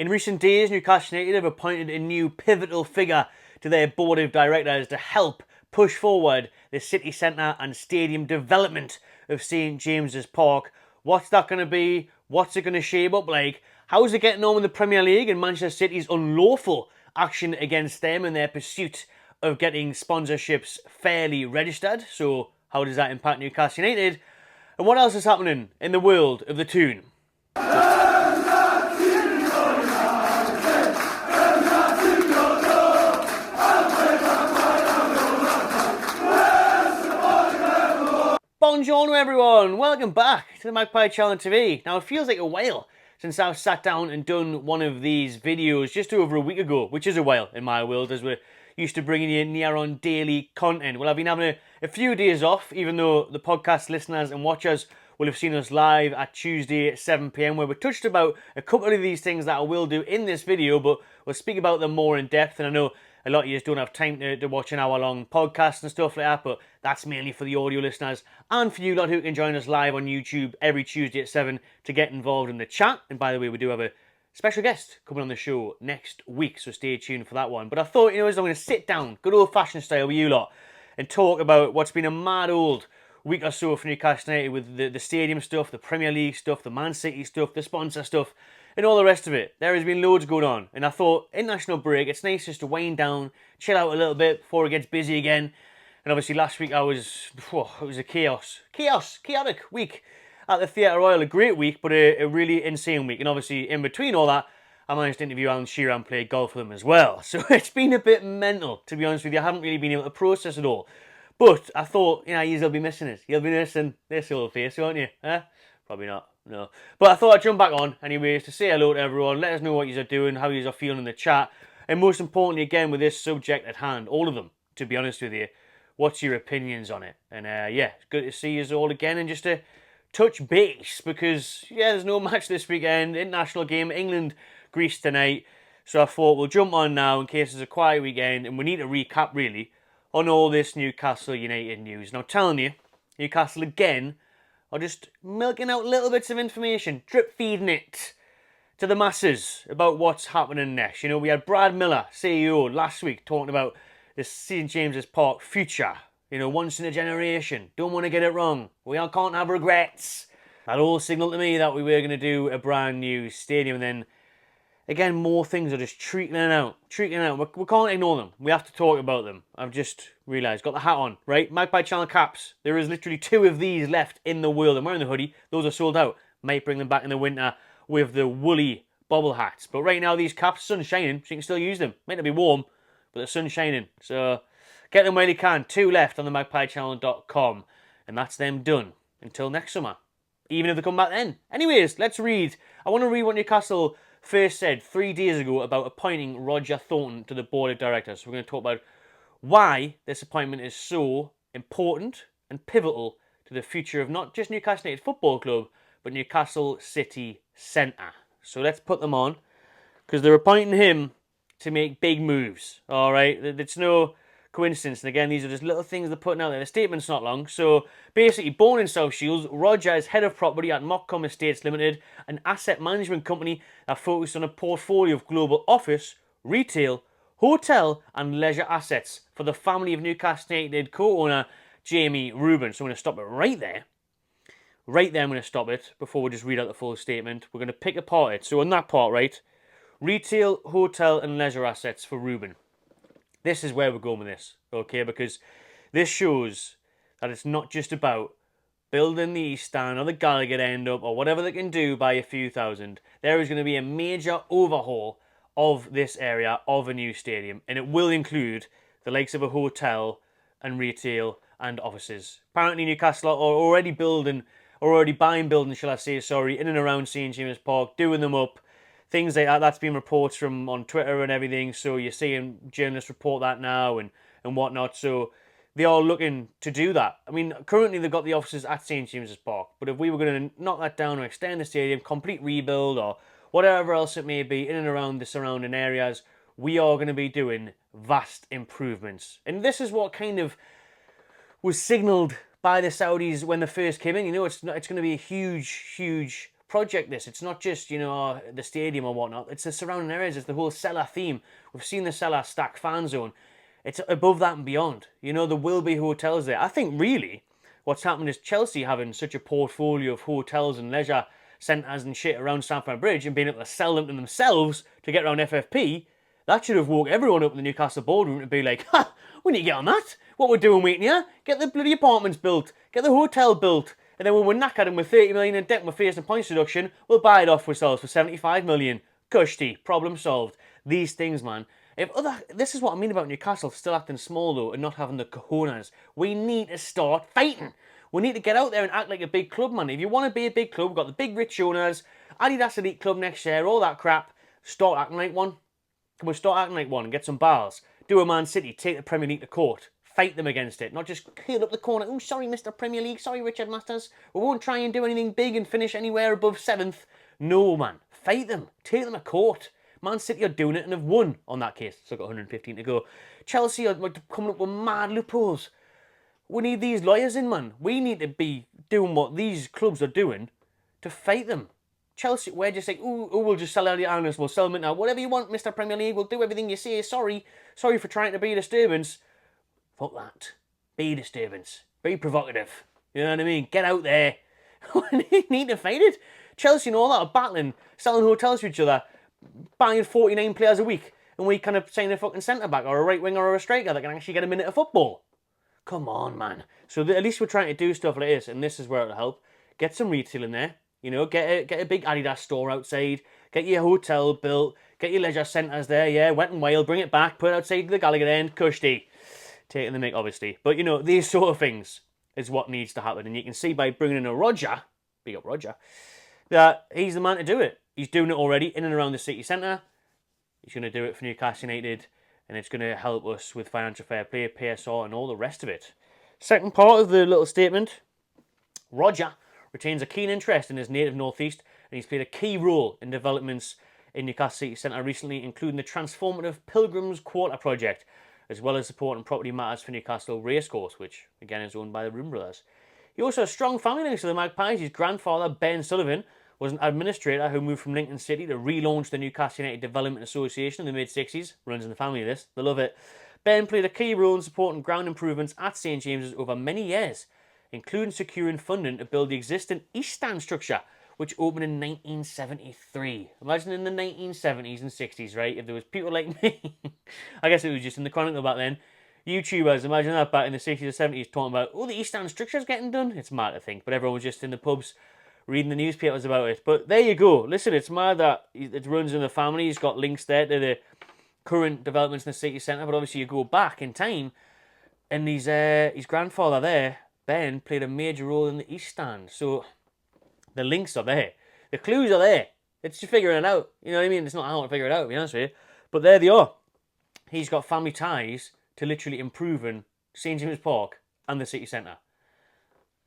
In recent days, Newcastle United have appointed a new pivotal figure to their board of directors to help push forward the city centre and stadium development of St James's Park. What's that going to be? What's it going to shape up like? How's it getting on with the Premier League and Manchester City's unlawful action against them in their pursuit of getting sponsorships fairly registered? So how does that impact Newcastle United? And what else is happening in the world of the Toon? Buongiorno everyone, welcome back to the Magpie Channel TV. Now it feels like a while since I've sat down and done one of these videos just over a week ago, which is a while in my world as we're used to bringing you near on daily content. Well, I've been having a few days off, even though the podcast listeners and watchers will have seen us live at Tuesday at 7 PM where we touched about a couple of these things that I will do in this video, but we'll speak about them more in depth. And I know a lot of you don't have time to watch an hour-long podcast and stuff like that, but that's mainly for the audio listeners and for you lot who can join us live on YouTube every Tuesday at 7 to get involved in the chat. And by the way, we do have a special guest coming on the show next week, so stay tuned for that one. But I thought, as I'm going to sit down, good old-fashioned style with you lot, and talk about what's been a mad old week or so for Newcastle United with the stadium stuff, the Premier League stuff, the Man City stuff, the sponsor stuff, and all the rest of it. There has been loads going on, and I thought, international break, it's nice just to wind down, chill out a little bit before it gets busy again. And obviously last week it was a chaotic week at the Theatre Royal. A great week, but a really insane week. And obviously in between all that, I managed to interview Alan Shearer and play golf with him as well. So it's been a bit mental, to be honest with you. I haven't really been able to process it all. But I thought, you'll be missing it. You'll be missing this old face, won't you? Probably not, no. But I thought I'd jump back on anyways to say hello to everyone, let us know what you are doing, how you are feeling in the chat, and most importantly, again, with this subject at hand, all of them, to be honest with you, what's your opinions on it? And yeah, it's good to see you all again and just to touch base because, there's no match this weekend, international game, England-Greece tonight. So I thought we'll jump on now in case it's a quiet weekend and we need to recap really on all this Newcastle United news. Now, telling you, Newcastle again are just milking out little bits of information, drip feeding it to the masses about what's happening next. We had Brad Miller, CEO, last week talking about the St James's Park future. Once in a generation. Don't want to get it wrong. We all can't have regrets. That all signaled to me that we were going to do a brand new stadium. And then, again, more things are just trickling out. We can't ignore them. We have to talk about them. I've just realised. Got the hat on, right? Magpie Channel caps. There is literally 2 of these left in the world. I'm wearing the hoodie. Those are sold out. Might bring them back in the winter with the woolly bobble hats. But right now, these caps, sun's shining, so you can still use them. Might not be warm, but the sun's shining. So get them where you can. 2 left on the magpiechannel.com. And that's them done until next summer. Even if they come back then. Anyways, let's read. I want to read what Newcastle first said 3 days ago about appointing Roger Thornton to the board of directors. So we're going to talk about why this appointment is so important and pivotal to the future of not just Newcastle United Football Club, but Newcastle City Centre. So let's put them on, because they're appointing him to make big moves, all right? It's no coincidence. And again, these are just little things they're putting out there. The statement's not long. So basically, born in South Shields, Roger is head of property at Moccombe Estates Limited, an asset management company that focuses on a portfolio of global office, retail, hotel and leisure assets for the family of Newcastle United co-owner Jamie Rubin. So I'm going to stop it right there. Right there, I'm going to stop it before we just read out the full statement. We're going to pick apart it. So on that part, right, retail, hotel and leisure assets for Rubin. This is where we're going with this, okay? Because this shows that it's not just about building the East Stand or the Gallagher end up or whatever they can do by a few thousand. There is going to be a major overhaul of this area of a new stadium, and it will include the likes of a hotel and retail and offices. Apparently Newcastle are already buying buildings, shall I say, in and around St James's Park, doing them up. Things like that. That's been reports from on Twitter and everything. So you're seeing journalists report that now and whatnot. So they are looking to do that. I mean, currently they've got the offices at St James's Park. But if we were going to knock that down or extend the stadium, complete rebuild or whatever else it may be in and around the surrounding areas, we are going to be doing vast improvements. And this is what kind of was signalled by the Saudis when they first came in. It's going to be a huge project this. It's not just, you know, the stadium or whatnot. It's the surrounding areas. It's the whole Cellar theme. We've seen the Cellar stack fan zone. It's above that and beyond. You know, there will be hotels there. I think really what's happened is Chelsea having such a portfolio of hotels and leisure centres and shit around Stamford Bridge and being able to sell them to themselves to get around FFP, that should have woke everyone up in the Newcastle boardroom to be like, ha, we need to get on that. What we're doing waiting here, get the bloody apartments built, get the hotel built, and then when we're knackered and we're 30 million in debt and we're facing points deduction, we'll buy it off ourselves for 75 million. Cushy, problem solved. These things, man. This is what I mean about Newcastle still acting small though and not having the cojones. We need to start fighting. We need to get out there and act like a big club, man. If you want to be a big club, we've got the big rich owners, Adidas Elite Club next year, all that crap. Start acting like one. Can we start acting like one and get some bars? Do a Man City, take the Premier League to court. Fight them against it, not just heel up the corner. Oh, sorry, Mr. Premier League. Sorry, Richard Masters. We won't try and do anything big and finish anywhere above 7th. No, man. Fight them. Take them to court. Man City are doing it and have won on that case. Still got 115 to go. Chelsea are coming up with mad loopholes. We need these lawyers in, man. We need to be doing what these clubs are doing to fight them. Chelsea, we're just like, we'll just sell Elliot Anderson, we'll sell him now. Whatever you want, Mr. Premier League, we'll do everything you say. Sorry for trying to be a disturbance. Fuck that. Be a disturbance. Be provocative. You know what I mean? Get out there. We need to fight it. Chelsea and all that are battling, selling hotels to each other, buying 49 players a week, and we kind of sign a fucking centre-back or a right winger or a striker that can actually get a minute of football. Come on, man. So at least we're trying to do stuff like this, and this is where it'll help. Get some retail in there. You know, get a big Adidas store outside. Get your hotel built. Get your leisure centres there. Yeah, Wet and Wild. Bring it back. Put it outside the Gallagher end. Cushy. Taking the mic, obviously. But, you know, these sort of things is what needs to happen. And you can see by bringing in a Roger, big up Roger, that he's the man to do it. He's doing it already in and around the city centre. He's going to do it for Newcastle United. And it's going to help us with financial fair play, PSR, and all the rest of it. Second part of the little statement. Roger retains a keen interest in his native northeast, and he's played a key role in developments in Newcastle City Centre recently, including the transformative Pilgrims Quarter project, as well as supporting property matters for Newcastle Racecourse, which again is owned by the Room Brothers. He also has strong family links to the Magpies. His grandfather, Ben Sullivan, was an administrator who moved from Lincoln City to relaunch the Newcastle United Development Association in the mid-60s. Runs in the family, this. They love it. Ben played a key role in supporting ground improvements at St James's over many years, including securing funding to build the existing East Stand structure, which opened in 1973. Imagine in the 1970s and 60s, right? If there was people like me, I guess it was just in the Chronicle back then, YouTubers, imagine that back in the 60s or 70s talking about, the East Stand structure's getting done. It's mad to think, but everyone was just in the pubs reading the newspapers about it. But there you go. Listen, it's mad that it runs in the family. He's got links there to the current developments in the city centre, but obviously you go back in time, and his grandfather there, Ben, played a major role in the East Stand. So the links are there. The clues are there. It's just figuring it out. You know what I mean? It's not hard to figure it out, to be honest with you. But there they are. He's got family ties to literally improving St James's Park and the city centre.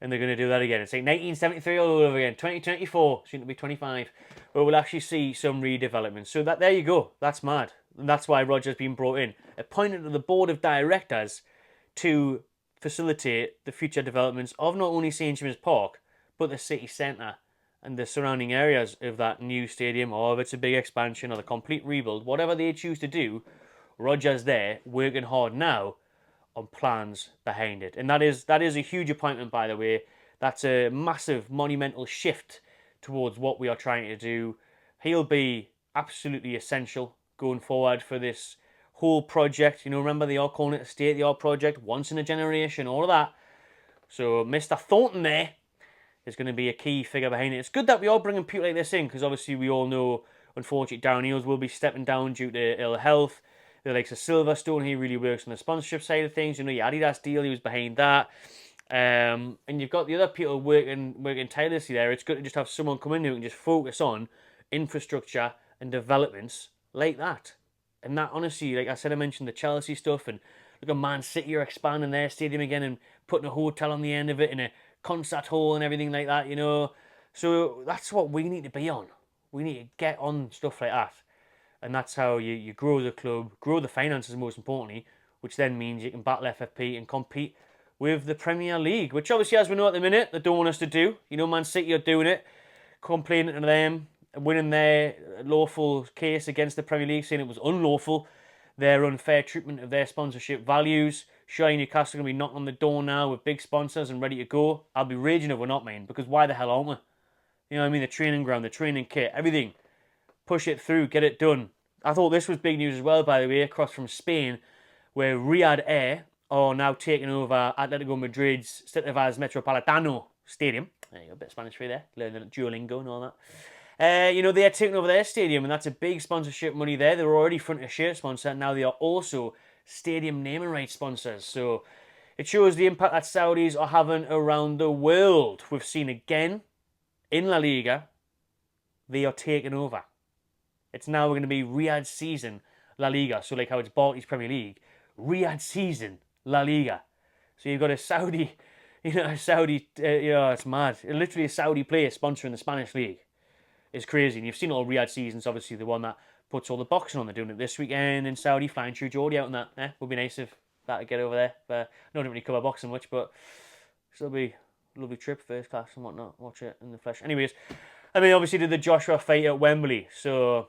And they're going to do that again. It's like 1973 all over again. 2024, soon to be 25. Where we'll actually see some redevelopment. So there you go. That's mad. And that's why Roger's been brought in. Appointed to the board of directors to facilitate the future developments of not only St James's Park, but the city centre and the surrounding areas of that new stadium, or if it's a big expansion or the complete rebuild, whatever they choose to do, Roger's there working hard now on plans behind it. And that is a huge appointment, by the way. That's a massive, monumental shift towards what we are trying to do. He'll be absolutely essential going forward for this whole project. You know, remember they are calling it a state-of-the-art project, once in a generation, all of that. So Mr. Thornton there is going to be a key figure behind it. It's good that we are bringing people like this in, because obviously we all know, unfortunately, Darren Eales will be stepping down due to ill health. The likes of Silverstone, he really works on the sponsorship side of things. You know, your Adidas deal, he was behind that. And you've got the other people working tirelessly there. It's good to just have someone come in who can just focus on infrastructure and developments like that. And that, honestly, like I said, I mentioned the Chelsea stuff, and look at Man City are expanding their stadium again and putting a hotel on the end of it and a concert hall and everything like that, you know. So that's what we need to be on. We need to get on stuff like that. And that's how you grow the club, grow the finances most importantly, which then means you can battle FFP and compete with the Premier League, which obviously, as we know at the minute, they don't want us to do. You know, Man City are doing it. complaining to them, winning their lawful case against the Premier League, saying it was unlawful, their unfair treatment of their sponsorship values. Surely Newcastle are going to be knocking on the door now with big sponsors and ready to go. I'll be raging if we're not, man, because why the hell aren't we? You know what I mean? The training ground, the training kit, everything. Push it through, get it done. I thought this was big news as well, by the way, across from Spain, where Riyadh Air are now taking over Atletico Madrid's Estadio Metropolitano Stadium. There you go, a bit of Spanish for you there. Learning Duolingo and all that. You know, they're taking over their stadium, and that's a big sponsorship money there. They were already front of shirt sponsor. Now they are also stadium naming rights sponsors. So it shows the impact that Saudis are having around the world. We've seen again in La Liga, they are taking over. It's now going to be Riyadh season La Liga. So like how it's Barclays Premier League, Riyadh season La Liga. So you've got a Saudi, it's mad. Literally a Saudi player sponsoring the Spanish league. It's crazy. And you've seen all Riyadh seasons, obviously the one that puts all the boxing on. They're doing it this weekend in Saudi, flying through Jordi out and that. Would be nice if that would get over there. But I don't really cover boxing much, but it'll be a lovely trip, first class and whatnot. Watch it in the flesh. Anyways, I mean, obviously did the Joshua fight at Wembley, so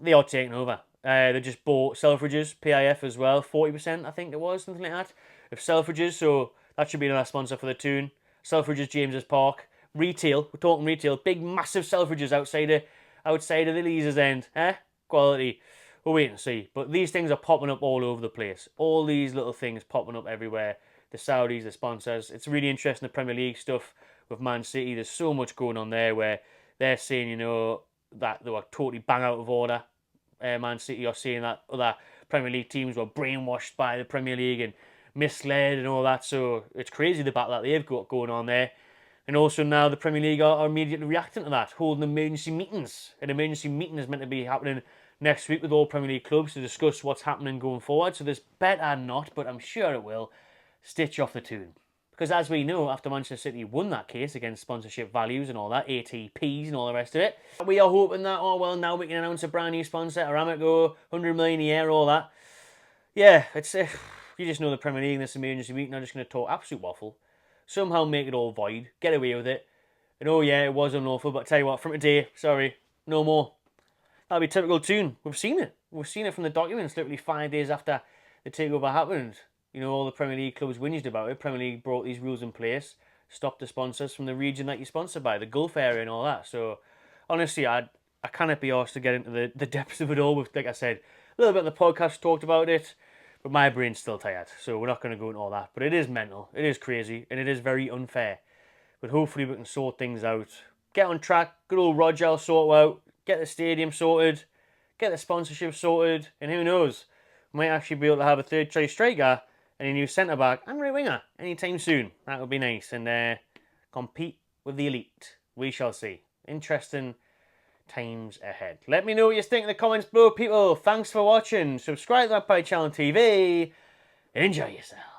they are taking over. They just bought Selfridges, PIF as well, 40% I think it was, something like that, of Selfridges, so that should be another sponsor for the tune. Selfridges, James's Park. Retail, we're talking retail, big massive Selfridges outside of the Leazes end, quality. We'll wait and see. But these things are popping up all over the place. All these little things popping up everywhere. The Saudis, the sponsors. It's really interesting, the Premier League stuff with Man City. There's so much going on there where they're saying, you know, that they were totally bang out of order. Man City are saying that other Premier League teams were brainwashed by the Premier League and misled and all that. So it's crazy the battle that they've got going on there. And also now the Premier League are immediately reacting to that, holding emergency meetings. An emergency meeting is meant to be happening next week with all Premier League clubs to discuss what's happening going forward. So this better not, but I'm sure it will, stitch off the tune. Because as we know, after Manchester City won that case against sponsorship values and all that, ATPs and all the rest of it, we are hoping that, oh well, now we can announce a brand new sponsor, Aramco, 100 million a year, all that. Yeah, it's you just know the Premier League in this emergency meeting are just going to talk absolute waffle. Somehow make it all void, get away with it. And oh yeah, it was unlawful, but tell you what, from today, sorry, no more. That'll be typical tune. We've seen it. We've seen it from the documents literally 5 days after the takeover happened. You know, all the Premier League clubs whinged about it. Premier League brought these rules in place, stopped the sponsors from the region that you're sponsored by, the Gulf area and all that. So, honestly, I cannot be asked to get into the depths of it all. With, like I said, a little bit of the podcast talked about it, but my brain's still tired. So we're not going to go into all that. But it is mental, it is crazy, and it is very unfair. But hopefully we can sort things out. Get on track, good old Roger will sort out, get the stadium sorted, get the sponsorship sorted, and who knows, we might actually be able to have a third choice striker and a new centre-back and right winger anytime soon. That would be nice. And compete with the elite. We shall see. Interesting times ahead. Let me know what you think in the comments below, people. Thanks for watching. Subscribe to my channel TV. Enjoy yourself.